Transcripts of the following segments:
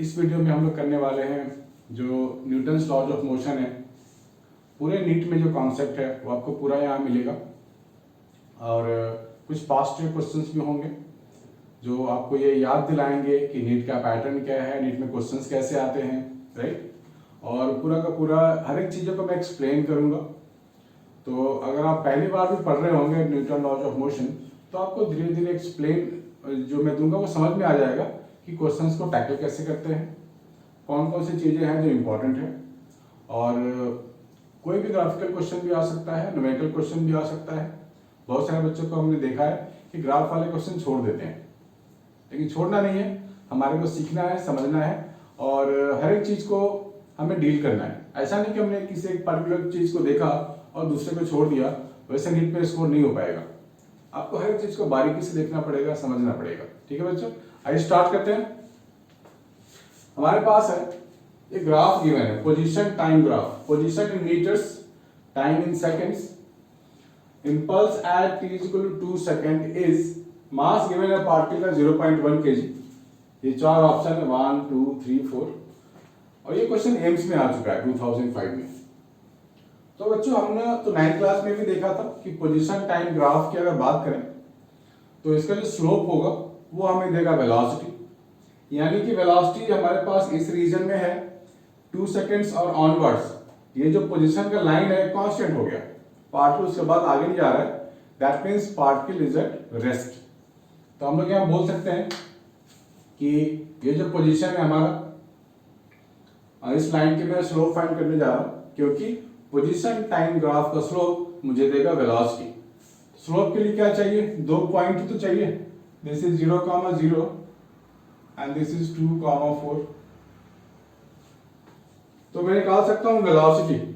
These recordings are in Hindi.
इस वीडियो में हम लोग करने वाले हैं जो न्यूटन्स लॉज ऑफ मोशन है, पूरे नीट में जो कॉन्सेप्ट है वो आपको पूरा यहाँ मिलेगा और कुछ पास्ट क्वेश्चंस भी होंगे जो आपको ये याद दिलाएंगे कि नीट का पैटर्न क्या है, नीट में क्वेश्चंस कैसे आते हैं, राइट। और पूरा का पूरा हर एक चीज़ों को मैं एक्सप्लेन करूँगा। तो अगर आप पहली बार भी पढ़ रहे होंगे न्यूटन लॉज ऑफ मोशन तो आपको धीरे धीरे एक्सप्लेन जो मैं दूंगा वो समझ में आ जाएगा कि क्वेश्चंस को टैकल कैसे करते हैं, कौन कौन सी चीज़ें हैं जो इम्पोर्टेंट है। और कोई भी ग्राफिकल क्वेश्चन भी आ सकता है, न्यूमेरिकल क्वेश्चन भी आ सकता है। बहुत सारे बच्चों को हमने देखा है कि ग्राफ वाले क्वेश्चन छोड़ देते हैं, लेकिन छोड़ना नहीं है, हमारे को सीखना है, समझना है और हर एक चीज़ को हमें डील करना है। ऐसा नहीं कि हमने किसी एक पर्टिकुलर चीज़ को देखा और दूसरे को छोड़ दिया, वैसे नीट में स्कोर नहीं हो पाएगा। आपको हर एक चीज़ को बारीकी से देखना पड़ेगा, समझना पड़ेगा। ठीक है बच्चों, आइए स्टार्ट करते हैं। हमारे पास है एक ग्राफ गिवन है, position time graph, position in metres, time in seconds, impulse at t is equal to 2 second is mass given a particle 0.1 kg। ये चार ऑप्शन है 1 2 3 4 और ये क्वेश्चन एम्स में आ चुका है 2005 में। तो बच्चों हमने तो 9th क्लास में भी देखा था कि पोजीशन टाइम ग्राफ की अगर बात करें तो इसका जो स्लोप होगा वो हमें देगा वेलोसिटी, यानी कि वेलोसिटी हमारे पास इस रीजन में है 2 सेकेंड्स और ऑनवर्ड्स। ये जो पोजीशन का लाइन है कांस्टेंट हो गया, पार्टिकल उसके बाद आगे नहीं जा रहा है, that means particle is at rest. तो हम लोग यहाँ बोल सकते हैं कि ये जो पोजीशन है हमारा, इस लाइन के मैं स्लोप फाइंड करने जा रहा हूँ क्योंकि पोजीशन टाइम ग्राफ का स्लोप मुझे देगा वेलोसिटी। स्लोप के लिए क्या चाहिए, दो पॉइंट तो चाहिए, this is 0,0 and this is 2,4। तो मैं निकाल सकता हूँ वेलोसिटी।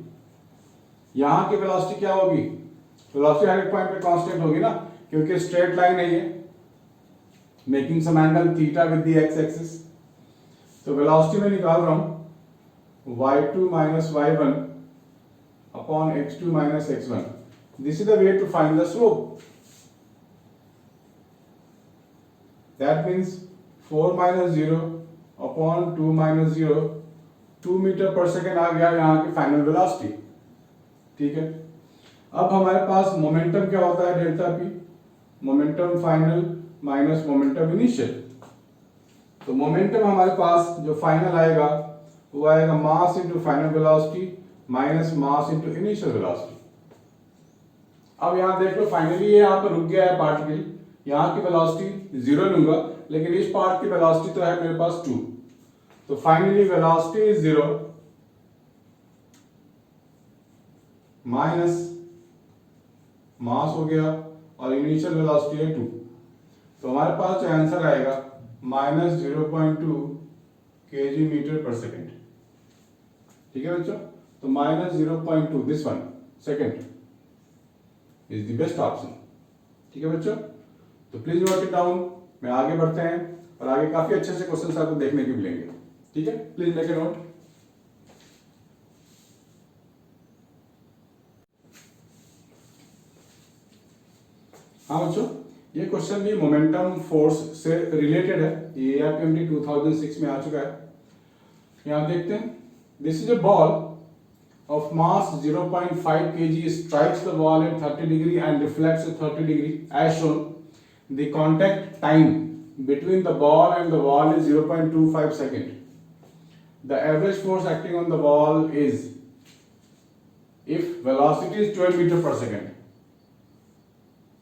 यहां की वेलोसिटी क्या होगी, वेलोसिटी हर एक पॉइंट पे कांस्टेंट होगी ना, क्योंकि स्ट्रेट लाइन है ये, making some angle theta with the X axis. तो वेलोसिटी में निकाल रहा हूं y2 minus y1 upon x2 minus x1। This is the way to find the slope. That means 4 minus 0 upon 2 minus 0, 2 metre per second आ गया यहाँ की फाइनल वेलोसिटी। ठीक है, अब हमारे पास मोमेंटम क्या होता है, delta P, momentum final minus momentum initial. तो मोमेंटम हमारे पास जो फाइनल आएगा वो आएगा mass into final velocity minus mass into initial velocity. अब यहां देख लो, फाइनली ये यहां पर रुक गया है पार्टिकल, यहां की वेलोसिटी 0 लूंगा, लेकिन इस पार्ट की वेलोसिटी तो है मेरे पास 2। तो finally velocity is 0 minus mass हो गया और इनिशियल वेलोसिटी है 2। तो हमारे पास जो आंसर आएगा minus 0.2 kg metre per second. ठीक है बच्चों, तो minus 0.2, this one second is the best option. ठीक है बच्चों, तो प्लीज नोट इट डाउन। मैं आगे बढ़ते हैं और आगे काफी अच्छे से क्वेश्चन आपको देखने को मिलेंगे। ठीक है, प्लीज मेक ए नोट। हाँ बच्चों, ये क्वेश्चन भी मोमेंटम फोर्स से रिलेटेड है, ये AIPMD 2006 में आ चुका है। यहां देखते हैं, this is a ball of mass 0.5 kg strikes the wall at 30 degree and reflects at 30 degree as shown. The contact time between the ball and the wall is 0.25 second. The average force acting on the wall is if velocity is 12 metre per second.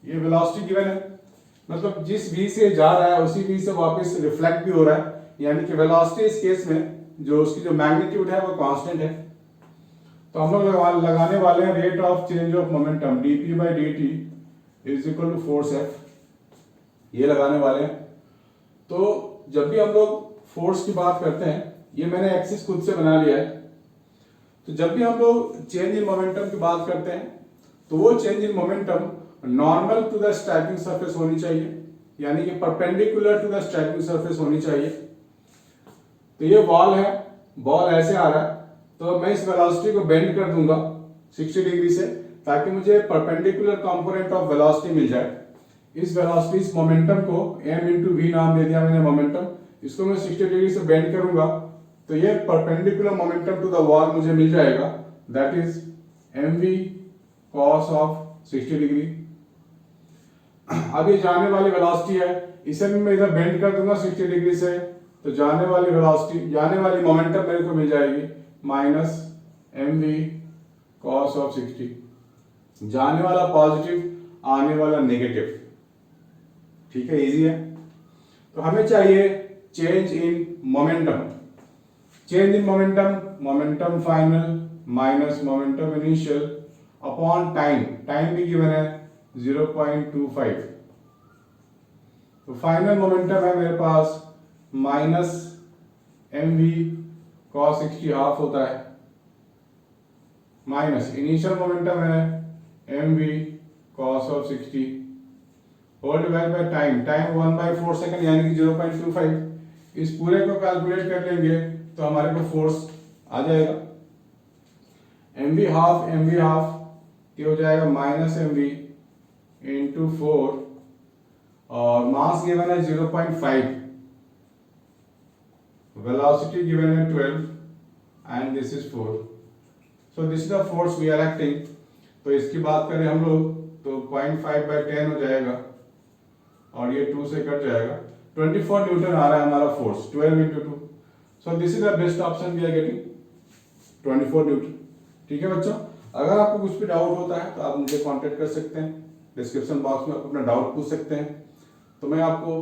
ये वेलोसिटी गिवन है, मतलब जिस v से जा रहा है उसी v से वापस रिफ्लेक्ट भी हो रहा है, यानी कि वेलोसिटी इस केस में जो उसकी जो मैग्नीट्यूड है वो कांस्टेंट है। तो हम लोग लगाने वाले हैं rate of change of momentum dp/dt is equal to force f, ये लगाने वाले हैं। तो जब भी हम लोग फोर्स की बात करते हैं, ये मैंने एक्सिस खुद से बना लिया है, तो जब भी हम लोग चेंज इन मोमेंटम की बात करते हैं तो वो change in momentum normal to the striking surface होनी चाहिए, यानी कि perpendicular to the striking surface होनी चाहिए। तो ये बॉल है, बॉल ऐसे आ रहा है, तो मैं इस वेलोसिटी को बेंड कर दूंगा 60 डिग्री से, ताकि मुझे परपेंडिकुलर कंपोनेंट ऑफ वेलोसिटी मिल जाए। इस वेलोसिटी, इस मोमेंटम को m इंटू वी नाम दे दिया मैंने मोमेंटम, इसको मैं 60 डिग्री से बेंड करूंगा तो ये perpendicular momentum to the wall मुझे मिल जाएगा, that is mv cos of 60 degree. अब ये जाने वाली वेलोसिटी है, इसे भी मैं इधर बेंड कर दूंगा 60 डिग्री से, तो जाने वाली वेलोसिटी, जाने वाली मोमेंटम मेरे को मिल जाएगी माइनस mv cos ऑफ 60। जाने वाला पॉजिटिव, आने वाला नेगेटिव। ठीक है, इजी है। तो हमें चाहिए change in momentum. Change in momentum, momentum final minus momentum initial upon time, time भी गिवन है 0.25। तो फाइनल मोमेंटम है मेरे पास माइनस mv cos 60 हाफ होता है, माइनस इनिशियल मोमेंटम है mv cos of 60 whole divide by time, time 1/4 second यानी कि 0.25। इस पूरे को कैलकुलेट कर लेंगे तो हमारे को फोर्स आ जाएगा mv हाफ ये हो जाएगा माइनस mv इंटू 4 और मास गिवन है 0.5, वेलोसिटी गिवन है 12 and this is 4। So this is the force we are acting. तो इसकी बात करें हम लोग तो 0.5/10 हो जाएगा और ये 2 से कट जाएगा, 24 न्यूटन आ रहा है हमारा force, 12 into 2। So this is the best option we are getting, 24 newton. ठीक है बच्चों, अगर आपको कुछ भी डाउट होता है तो आप मुझे कांटेक्ट कर सकते हैं, डिस्क्रिप्शन बॉक्स में आप अपना डाउट पूछ सकते हैं, तो मैं आपको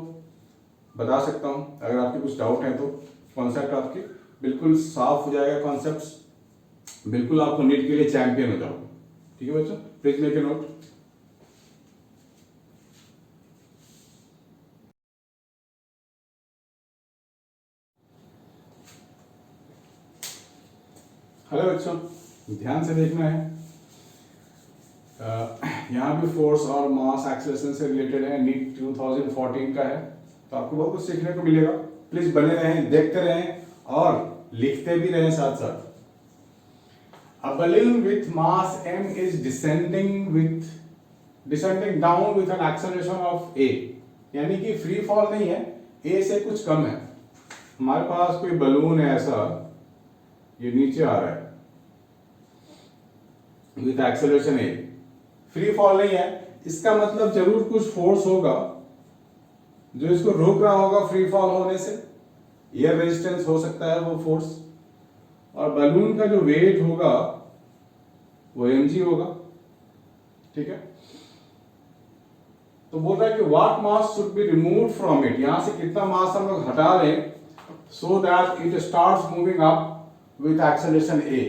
बता सकता हूं। अगर आपके कुछ डाउट है तो कॉन्सेप्ट आपके बिल्कुल साफ हो जाएगा, कॉन्सेप्ट बिल्कुल आपको नीट के लिए चैंपियन हो जाओ। ठीक है बच्चों, please make a note. Hello बच्चों, ध्यान से देखना है। यहाँ भी फोर्स और मास एक्सेलरेशन से रिलेटेड है, नीट 2014 का है, तो आपको बहुत कुछ सीखने को मिलेगा। प्लीज बने रहें, देखते रहें और लिखते भी रहें साथ साथ। A balloon with mass m is descending down with an acceleration of a, यानी कि फ्री फॉल नहीं है, a से कुछ कम है। हमारे पास कोई बलून है ऐसा, ये नीचे आ रहा है with acceleration a, free fall नहीं है, इसका मतलब जरूर कुछ फोर्स होगा जो इसको रोक रहा होगा फ्री फॉल होने से। एयर रेजिस्टेंस हो सकता है वो फोर्स, और बलून का जो वेट होगा वो mg होगा। ठीक है, तो बोल रहा है कि what mass should be remove from it, यहां से कितना मास हम लोग हटा लें so that it starts moving up with acceleration a,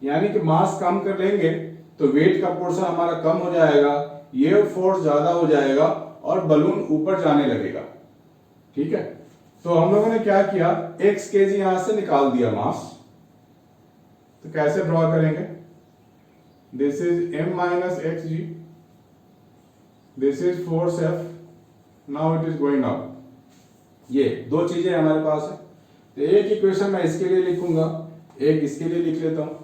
यानी कि मास कम कर लेंगे तो वेट का पोर्शन हमारा कम हो जाएगा, ये फोर्स ज्यादा हो जाएगा और बलून ऊपर जाने लगेगा। ठीक है, तो हम लोगों ने क्या किया, x kg यहां से निकाल दिया मास। तो कैसे ड्रॉ करेंगे, this is m minus xg, this is force f, now it is going up. ये दो चीजें हमारे पास है, तो एक इक्वेशन मैं इसके लिए लिखूंगा, एक इसके लिए लिख लेता हूं।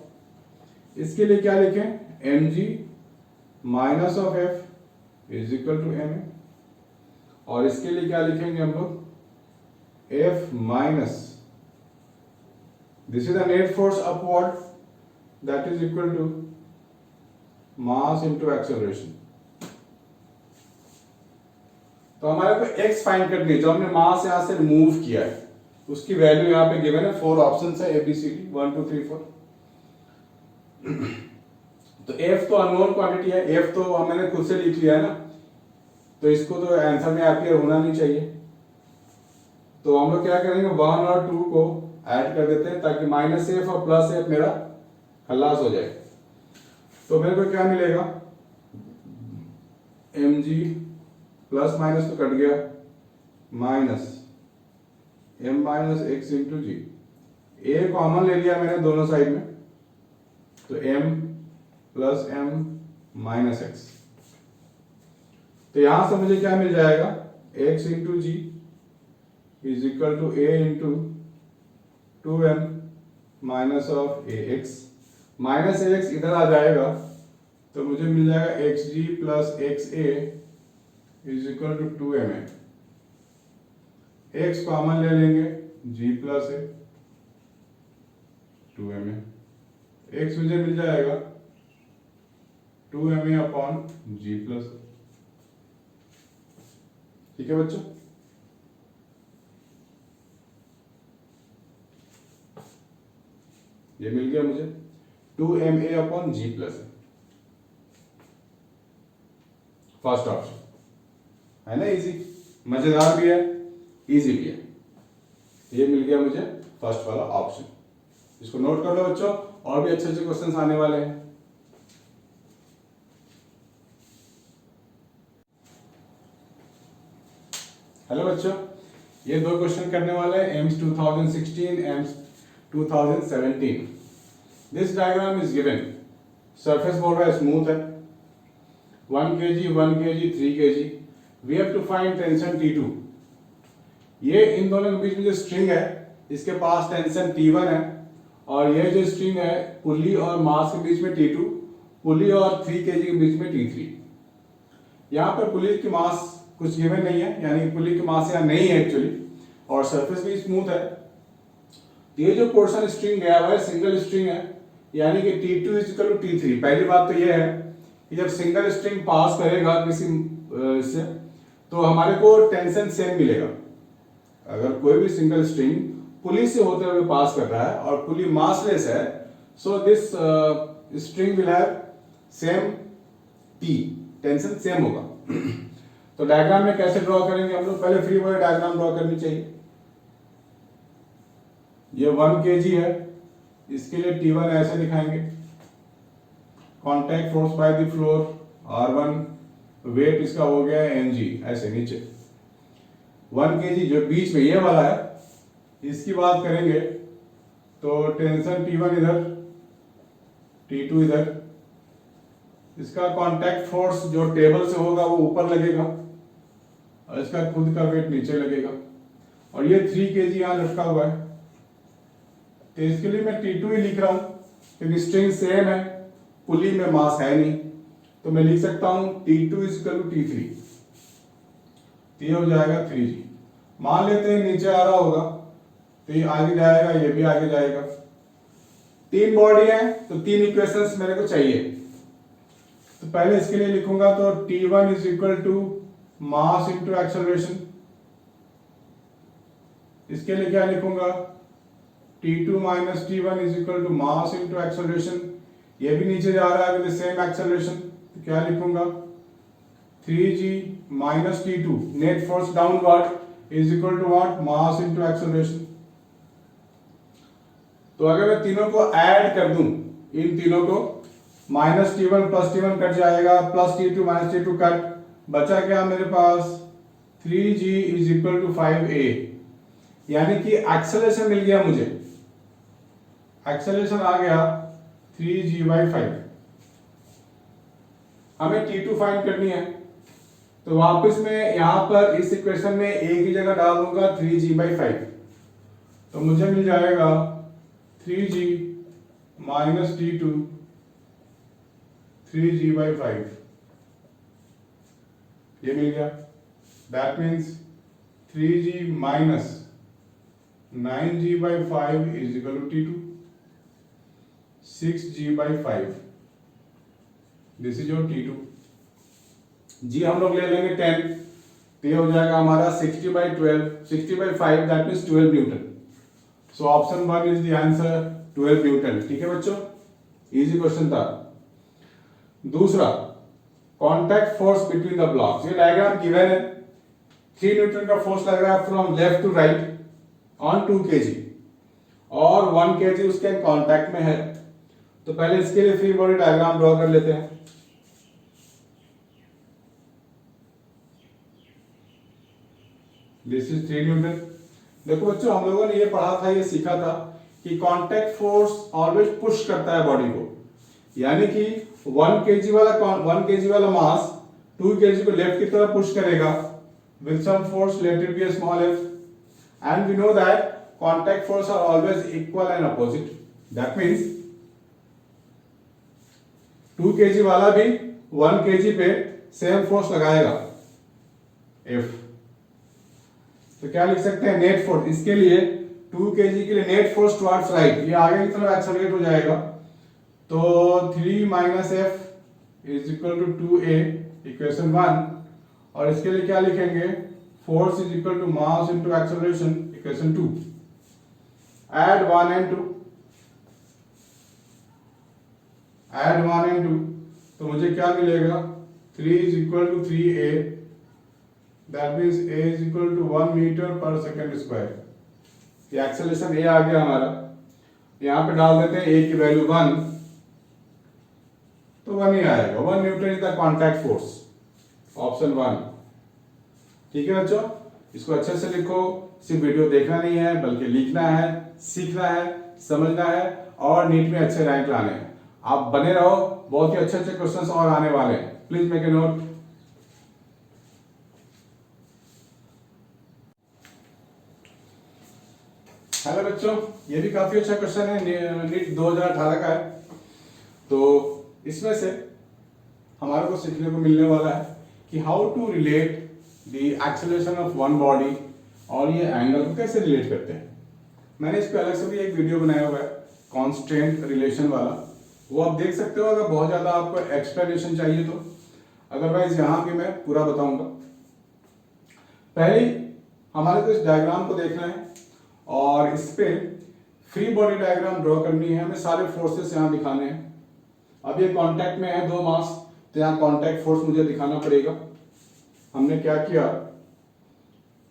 इसके लिए क्या लिखें, mg minus of f is equal to ma, और इसके लिए क्या लिखेंगे हम लोग, f minus, this is the net force upward that is equal to mass into acceleration. तो हमारे को x फाइंड करनी है, जो हमने मास यहां से रिमूव किया है उसकी वैल्यू यहां पे गिवन है, 4 ऑप्शंस है ABCD 1 2 3 4। तो f तो अननोन क्वांटिटी है, f तो मैंने खुद से लिख लिया है ना, तो इसको तो आंसर में अपीयर होना नहीं चाहिए। तो हम लोग क्या करेंगे, 1 और 2 को ऐड कर देते हैं ताकि माइनस f और प्लस f मेरा खलास हो जाए। तो मेरे को क्या मिलेगा, mg प्लस माइनस तो कट गया, minus m minus x into g, a common ले लिया मैंने दोनों साइड में, तो m plus m minus x। तो यहां से मुझे क्या मिल जाएगा, x into g is equal to a into 2m minus of ax, minus ax इधर आ जाएगा तो मुझे मिल जाएगा xg plus xa is equal to 2ma। x common ले लेंगे g प्लस ए 2ma, x मुझे मिल जाएगा 2ma अपॉन g प्लस। ठीक है बच्चों, ये मिल गया मुझे 2ma upon g plus. First option है ना, इजी, मजेदार भी है, इजी भी है। ये मिल गया मुझे फर्स्ट वाला ऑप्शन। इसको नोट कर लो बच्चों, और भी अच्छे अच्छे क्वेश्चंस आने वाले हैं। हेलो बच्चों, ये दो क्वेश्चन करने वाले हैं AIIMS 2016 AIIMS 2017। This diagram is given, surface बोल रहा है स्मूथ है, 1 kg 1 kg 3 kg, we have to find tension T2। ये इन दोनों के बीच में जो स्ट्रिंग है इसके पास टेंशन T1 है, और ये जो स्ट्रिंग है पुली और मास के बीच में T2, पुली और 3 kg के बीच में T3। यहाँ पर पुली की मास कुछ गिवन नहीं है, यानी पुली की मास यहाँ नहीं है एक्चुअली, और सरफेस भी स्मूथ है। ये जो पोर्शन स्ट्रिंग गया हुआ है सिंगल स्ट्रिंग है, यानी कि T2 is equal to T3। पहली बात तो ये है कि जब सिंगल स्ट्रिंग पास करेगा किसी से तो हमारे को टेंशन सेम मिलेगा। अगर कोई भी सिंगल स्ट्रिंग पुली से होते हुए पास कर रहा है और पुली मासलेस है, so this string will have same T, tension same होगा। तो डायग्राम में कैसे ड्रॉ करेंगे हम लोग, पहले फ्री बॉडी डायग्राम ड्रॉ करनी चाहिए। ये 1 kg है, इसके लिए T1 ऐसे दिखाएंगे, contact force by the floor R1, weight इसका हो गया mg, ऐसे नीचे 1 kg जो बीच में ये वाला है, इसकी बात करेंगे तो टेंशन T1 इधर, T2 इधर, इसका कांटेक्ट फोर्स जो टेबल से होगा वो ऊपर लगेगा और इसका खुद का वेट नीचे लगेगा, और ये 3 kg यहाँ लटका हुआ है। तो इसके लिए मैं T2 ही लिख रहा हूं क्योंकि स्ट्रिंग सेम है, पुली में मास है नहीं, तो मैं लिख सकता हूं T2 is equal to T3। ये हो जाएगा 3g। मान लेते हैं नीचे आ रहा होगा तो ये आगे जाएगा, ये भी आगे जाएगा। 3 बॉडी है तो 3 इक्वेशंस मेरे को चाहिए। तो पहले इसके लिए लिखूंगा तो T1 is equal to mass into acceleration. इसके लिए क्या लिखूंगा, T2 minus T1 is equal to mass into acceleration. ये भी नीचे जा रहा है विद द सेम एक्सेलरेशन, तो क्या लिखूंगा 3g minus T2 net force downward is equal to what, mass into acceleration. तो अगर मैं तीनों को ऐड कर दूं, इन तीनों को, minus T1 plus T1 cut जाएगा, plus T2 minus T2 cut, बचा क्या मेरे पास 3g is equal to 5a, यानी कि एक्सेलरेशन मिल गया मुझे, एक्सेलरेशन आ गया 3g/5। हमें T2 फाइंड करनी है, तो वापस मैं यहां पर इस इक्वेशन में a की जगह डाल दूंगा 3g/5, तो मुझे मिल जाएगा 3g माइनस T2 3g/5, ये मिल गया। That means 3g minus 9g/5 is equal to T2, 6g/5, this is your T2। जी हम लोग ले लेंगे 10, तो ये हो जाएगा हमारा 60/12, 60/5 that means 12 newton. So option 1 is the answer, 12 newton. ठीक है बच्चों, इजी क्वेश्चन था। दूसरा, contact force between the blocks. ये डायग्राम गिवन है, 3 न्यूटन का फोर्स लग रहा है from left to right on 2 kg और 1 kg उसके कांटेक्ट में है। तो पहले इसके लिए फ्री बॉडी डायग्राम ड्रॉ कर लेते हैं। This is 3 Newton. देखो बच्चों, हम लोगों ने ये पढ़ा था, ये सीखा था कि कांटेक्ट फोर्स ऑलवेज पुश करता है बॉडी को, यानी कि 1 kg वाला मास 2 kg को लेफ्ट की तरफ पुश करेगा with some force, let it be a small f, and we know that contact force are always equal and opposite. That means 2 kg वाला भी 1 kg पे सेम फोर्स लगाएगा F। तो क्या लिख सकते हैं नेट फोर्स, इसके लिए 2 kg के लिए नेट फोर्स टुवर्ड्स राइट, ये आगे की तरफ एक्सेलरेट हो जाएगा। तो 3 - F = 2a इक्वेशन 1, और इसके लिए क्या लिखेंगे, force = mass into acceleration equation 2। Add 1 and 2, add 1 and 2, तो मुझे क्या मिलेगा, 3 = 3a, that means a = 1 metre per second square. ये एक्सेलरेशन a आ गया हमारा, यहाँ पे डाल देते हैं a की वैल्यू 1, तो 1 ही आएगा। 1 Newton is the contact force, option 1। ठीक है बच्चों, इसको अच्छे से लिखो, सिर्फ वीडियो देखना नहीं है बल्कि लिखना है, सीखना है, समझना है और नीट में अच्छे रैंक लाने हैं। आप बने रहो, बहुत ही अच्छे अच्छे क्वेश्चंस और आने वाले हैं, please make a note. Hello बच्चों, ये भी काफी अच्छा क्वेश्चन है, नीट 2018 का है। तो इसमें से हमारे को सीखने को मिलने वाला है कि how to relate the acceleration of one body, और ये एंगल को कैसे रिलेट करते हैं। मैंने इस पे अलग से भी एक वीडियो बनाया हुआ है कांस्टेंट रिलेशन वाला, वो आप देख सकते हो अगर बहुत ज्यादा आपको एक्सप्लेनेशन चाहिए तो। अदरवाइज यहाँ भी मैं पूरा बताऊंगा। पहले हमारे को इस डायग्राम को देखना है और इस पे फ्री बॉडी डायग्राम ड्रॉ करनी है, हमें सारे फोर्सेस यहाँ दिखाने हैं। अब ये कांटेक्ट में है 2 मास, तो यहाँ कांटेक्ट फोर्स मुझे दिखाना पड़ेगा। हमने क्या किया,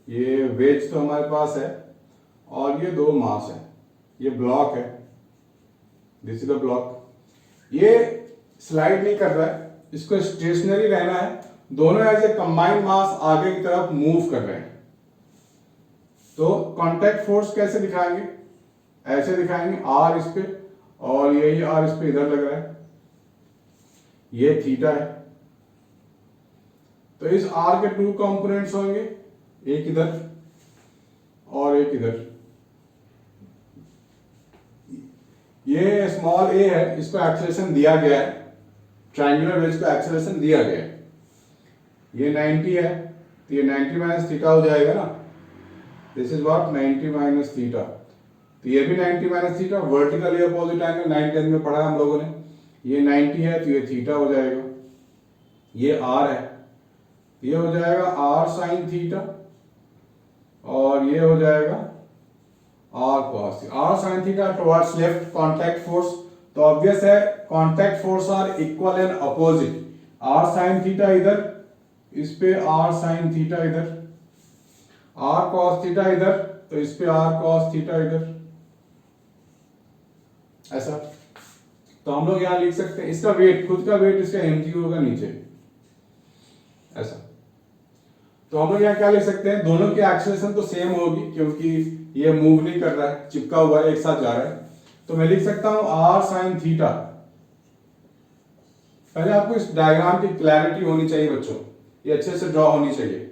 ये वेज तो हमारे पास है और ये 2 मास है, ये ब्लॉक है, दिस इज द ब्लॉक। ये स्लाइड नहीं कर रहा है, इसको स्टेशनरी रहना है, दोनों एज ए कंबाइंड मास आगे की तरफ मूव कर रहे हैं। तो कांटेक्ट फोर्स कैसे दिखाएंगे, ऐसे दिखाएंगे, आर इस पे और यही आर इस पे इधर लग रहा है, ये थीटा है। तो इस आर के 2 कंपोनेंट्स होंगे, एक इधर और एक इधर। ये स्मॉल ए है, इसको एक्सेलरेशन दिया गया है, ट्रायंगुलर वेज को एक्सेलरेशन दिया गया है। ये 90 है, तो ये 90 - थीटा हो जाएगा ना, दिस इज व्हाट 90 - थीटा। तो ये भी 90 - theta, vertically opposite angle, 9th 10th में पढ़ा है हम लोगों ने। ये 90 है तो ये थीटा हो जाएगा, ये आर है, ये हो जाएगा आर साइन थीटा, और ये हो जाएगा R cos theta. R sine theta towards left contact force, तो ऑब्वियस है contact force are equal and opposite. R sine theta इधर, इस पे आर साइन थीटा इधर, आर कॉस थीटा इधर, तो इस पे आर कॉस थीटा इधर, ऐसा। तो हम लोग यहां लिख सकते हैं, इसका वेट, खुद का वेट इसका mg होगा नीचे, ऐसा। तो हम लोग यहाँ क्या लिख सकते हैं, दोनों की एक्सेलरेशन तो सेम होगी क्योंकि ये मूव नहीं कर रहा है, चिपका हुआ है, एक साथ जा रहा है। तो मैं लिख सकता हूं आर साइन थीटा। पहले आपको इस डायग्राम की क्लैरिटी होनी चाहिए बच्चों, ये अच्छे से ड्रॉ होनी चाहिए।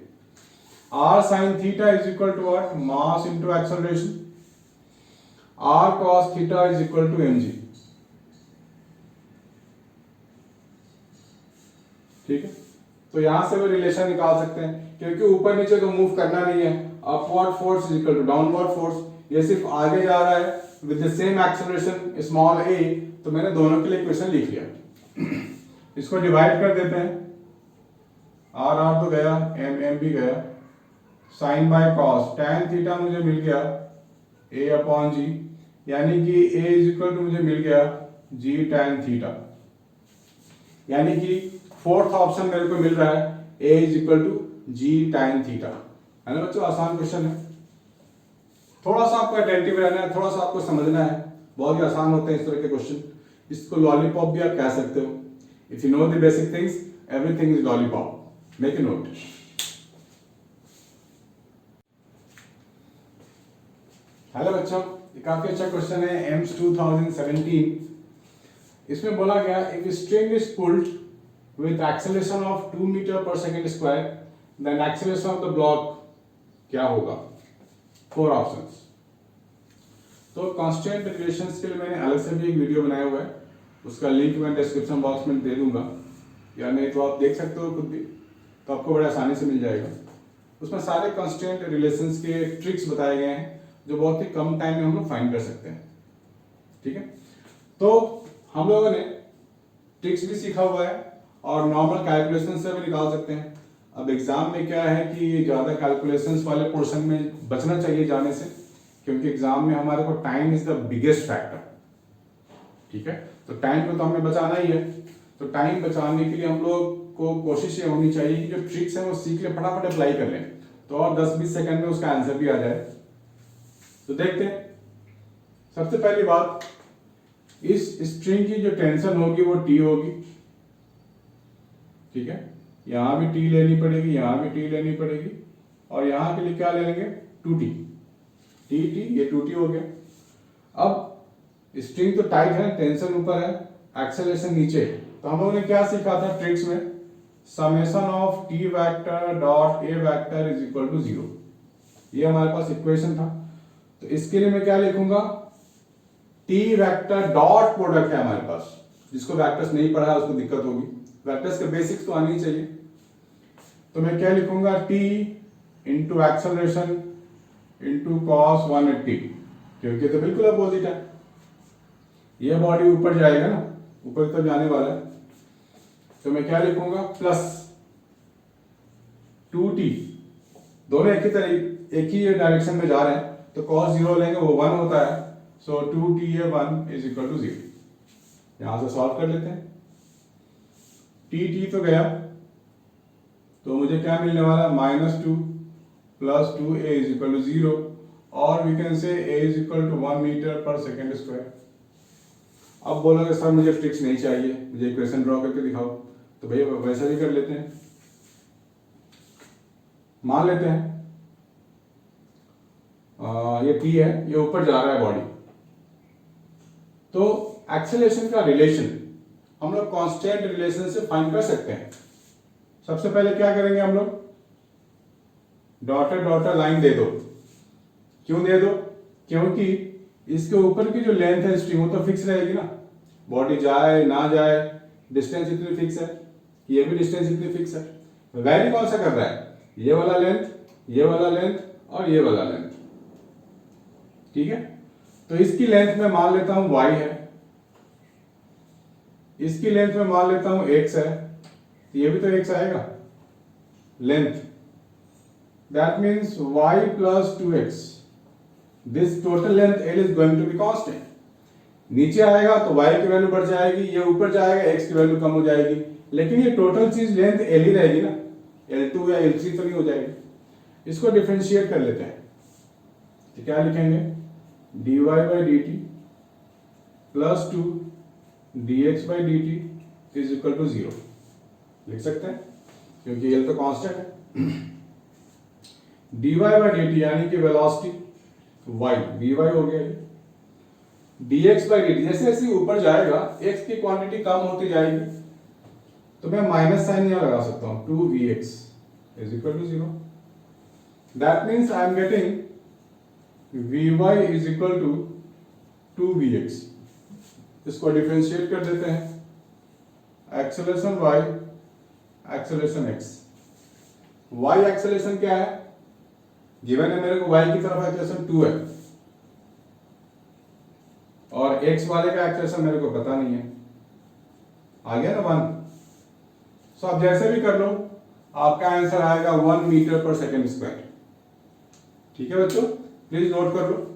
R sine theta is equal to what, mass into acceleration. R cos theta is equal to mg। ठीक है, तो यहां से वो रिलेशन निकाल सकते हैं, क्योंकि ऊपर नीचे तो मूव करना नहीं है। Upward force is equal to downward force, ये सिर्फ आगे जा रहा है with the same acceleration small a, तो मैंने दोनों के लिए इक्वेशन लिख लिया। इसको डिवाइड कर देते हैं, आर आर तो गया, एम एम भी गया, sine by cos tan theta मुझे मिल गया a/g, यानी कि a इज इक्वल टू मुझे मिल गया g tan थीटा, यानी कि फोर्थ ऑप्शन मेरे को मिल रहा है a is equal to g tan theta, है ना बच्चों। आसान क्वेश्चन है, थोड़ा सा आपको अटेंटिव रहना है, थोड़ा सा आपको समझना है, बहुत ही आसान होते हैं इस तरह के क्वेश्चन। इसको लॉलीपॉप भी आप कह सकते हो। If you know the basic things, everything is lollipop, make a note. Hello बच्चों, ये काफी अच्छा क्वेश्चन है, एम्स 2017। इसमें बोला गया if string is pulled with acceleration of 2 meter per second square, then acceleration of the block क्या होगा। 4 ऑप्शंस। तो कांस्टेंट रिलेशंस के लिए मैंने अलग से भी एक वीडियो बनाया हुआ है, उसका लिंक मैं डिस्क्रिप्शन बॉक्स में दे दूंगा, या नहीं तो आप देख सकते हो खुद भी, तो आपको बड़े आसानी से मिल जाएगा। उसमें सारे कंस्ट्रेंट रिलेशंस के ट्रिक्स बताए गए हैं जो बहुत ही कम टाइम में हम लोग फाइंड कर सकते हैं। ठीक है, तो हम लोगों ने ट्रिक्स भी सीखा हुआ है और नॉर्मल कैलकुलेशन से भी निकाल सकते हैं। अब एग्जाम में क्या है कि ज़्यादा कैलकुलेशंस वाले पोर्शन में बचना चाहिए जाने से, क्योंकि एग्जाम में हमारे को time is the biggest factor. ठीक है, तो टाइम को तो हमें बचाना ही है, तो टाइम बचाने के लिए हम लोग को कोशिश ये होनी चाहिए कि जो ट्रिक्स है वो सीख ले, फटाफट अप्लाई कर लें, तो और 10-20 सेकंड में उसका आंसर भी आ जाए। तो देखते हैं, सबसे पहली बात, इस स्ट्रिंग की जो टेंशन होगी वो टी होगी। ठीक है, यहां भी टी लेनी पड़ेगी, यहां भी टी लेनी पड़ेगी, और यहां के लिए क्या ले लेंगे, 2t। टी ये 2t हो गया। अब स्ट्रिंग तो टाइट है, टेंशन ऊपर है, एक्सेलरेशन नीचे, तो हम लोगों ने क्या सीखा था ट्रिक्स में, summation of T vector dot a vector is equal to 0। ये हमारे पास इक्वेशन था, तो इसके लिए मैं क्या लिखूंगा, टी वेक्टर डॉट प्रोडक्ट है हमारे पास। जिसको वेक्टर्स नहीं पढ़ा है उसको दिक्कत होगी, वेक्टर्स के बेसिक्स तो आनी ही चाहिए। तो मैं क्या लिखूंगा, T into acceleration into cos 180, क्योंकि तो बिल्कुल अपोजिट है, ये बॉडी ऊपर जाएगा ना, ऊपर तक जाने वाला है, तो मैं क्या लिखूंगा, प्लस 2t, दोनों एक ही डायरेक्शन में जा रहे हैं, तो cos 0 लेंगे वो 1 होता है, सो 2t1 इज इक्वल टू 0। यहां से सॉल्व कर लेते हैं, t तो गया, तो मुझे क्या मिलने वाला, -2 plus 2a is equal to 0, और we can say a is equal to 1 metre per second square. अब बोलोगे सर मुझे ट्रिक्स नहीं चाहिए, मुझे इक्वेशन ड्रॉ करके दिखाओ, तो भैया वैसा भी कर लेते हैं। मान लेते हैं ये t है, ये ऊपर जा रहा है बॉडी, तो एक्सेलरेशन का रिलेशन हम लोग कांस्टेंट रिलेशन से फाइंड कर सकते हैं। सबसे पहले क्या करेंगे हम लोग, डॉटर डॉटर लाइन दे दो। क्यों दे दो, क्योंकि इसके ऊपर की जो लेंथ है स्ट्रिंग वो तो फिक्स रहेगी ना, बॉडी जाए ना जाए डिस्टेंस इतनी फिक्स है, ये भी डिस्टेंस इतनी फिक्स है। वैरी कौन सा कर रहा है, ये वाला लेंथ, ये वाला लेंथ और ये वाला लेंथ। ठीक है, तो इसकी लेंथ में मान लेता हूं y है, इसकी लेंथ में मान लेता हूं x है, ये भी तो x आएगा length, that means y plus 2x, this total length l is going to be constant. नीचे आएगा तो y की वैल्यू बढ़ जाएगी, ये ऊपर जाएगा x की वैल्यू कम हो जाएगी, लेकिन ये टोटल चीज लेंथ l ही रहेगी ना, L2 या L3 तो नहीं हो जाएगी। इसको डिफरेंशिएट कर लेते हैं, तो क्या लिखेंगे, dy by d t plus 2 dx by d t is equal to 0 लिख सकते हैं, क्योंकि L तो कांस्टेंट है। dy बाई डी टी यानी कि वेलोसिटी y, dy हो गया, dx बाई डी टी, जैसे जैसे ऊपर जाएगा x की क्वांटिटी कम होती जाएगी, तो मैं माइनस साइन यहां लगा सकता हूं, 2vx is equal to 0। That means I am getting vy is equal to 2vx। इसको डिफरेंशिएट कर देते हैं, acceleration y, acceleration x। y acceleration क्या है, गिवन है मेरे को y की तरफ एक्सेलरेशन 2 है, और x वाले का एक्सेलरेशन मेरे को पता नहीं है, आ गया ना 1। सो आप जैसे भी कर लो आपका आंसर आएगा 1 मीटर पर सेकेंड स्क्वायर। ठीक है बच्चों, प्लीज नोट कर लो।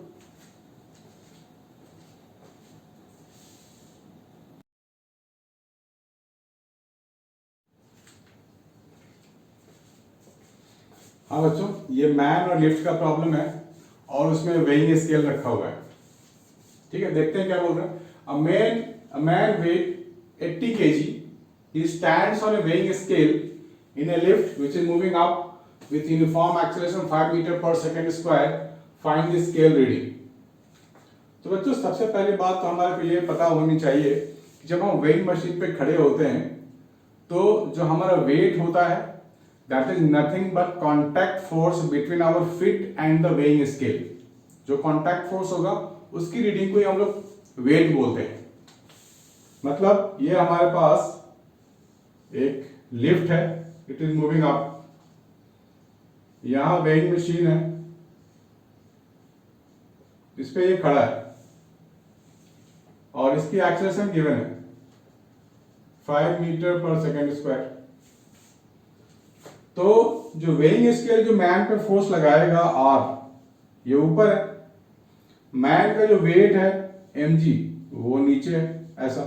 हाँ बच्चों, ये मैन और लिफ्ट का प्रॉब्लम है और उसमें वेइंग स्केल रखा हुआ है। ठीक है, देखते हैं क्या बोल रहे हैं। A man weight 80 kg, he stands on a weighing scale in a lift which is moving up with uniform acceleration 5 meter per second square. Find the scale reading. तो बच्चों सबसे पहली बात तो हमारे को ये पता होनी चाहिए कि जब हम वेइंग मशीन पे खड़े होते हैं तो जो हमारा वेट होता है that is nothing but contact force between our feet and the weighing scale. जो कॉन्टैक्ट फोर्स होगा उसकी रीडिंग को ही हम लोग वेट बोलते हैं। मतलब ये हमारे पास एक लिफ्ट है, इट इज मूविंग अप, यहां वेइंग मशीन है, इस पे ये खड़ा है और इसकी एक्सेलरेशन गिवन है 5 मीटर पर सेकेंड स्क्वायर। तो जो वेइंग स्केल जो मैन पे फोर्स लगाएगा आर, ये ऊपर है, मैन का जो वेट है mg वो नीचे है, ऐसा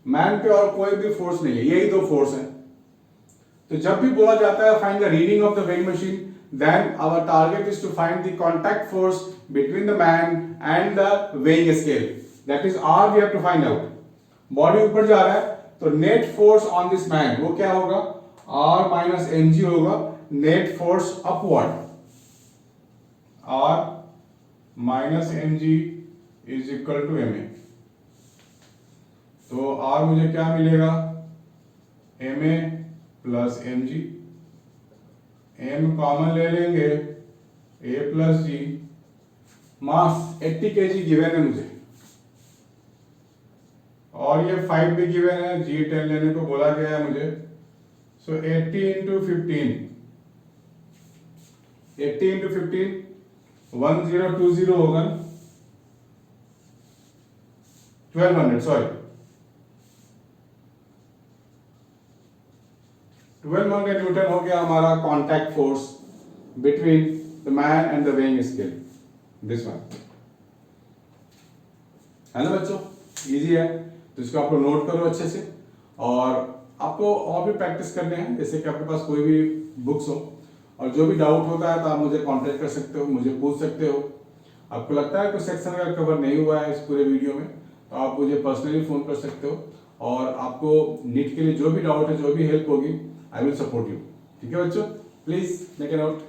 मैन पे और कोई भी फोर्स नहीं है, यही दो फोर्स है। तो जब भी बोला जाता है find the reading of the weighing machine, then our target is to find the contact force between the man and the weighing scale, that is R we have to find out. Body ऊपर जा रहा है तो net force on this man वो क्या होगा, R माइनस mg होगा, net force upward R minus mg is equal to ma। तो R मुझे क्या मिलेगा, ma plus mg, m common ले लेंगे, a plus g, mass 80 kg given है मुझे और ये 5 भी गिवन है, g 10 लेने को बोला गया है मुझे। सो 80 इंटू 15, 80 इंटू 15 1020 होगा, 1200 सॉरी 1200 न्यूटन हो गया हमारा contact force between the man and the weighing scale, this one है ना बच्चों, इजी है। तो इसको आप लोग नोट करो अच्छे से और आपको और भी प्रैक्टिस करने हैं, जैसे कि आपके पास कोई भी बुक्स हो और जो भी डाउट होता है तो आप मुझे कांटेक्ट कर सकते हो, मुझे पूछ सकते हो। आपको लगता है कोई सेक्शन अगर कवर नहीं हुआ है इस पूरे वीडियो में तो आप मुझे पर्सनली फ़ोन कर सकते हो और आपको नीट के लिए जो भी डाउट है, जो भी हेल्प होगी, आई विल सपोर्ट यू। ठीक है बच्चों, प्लीज़ मेक ए नोट।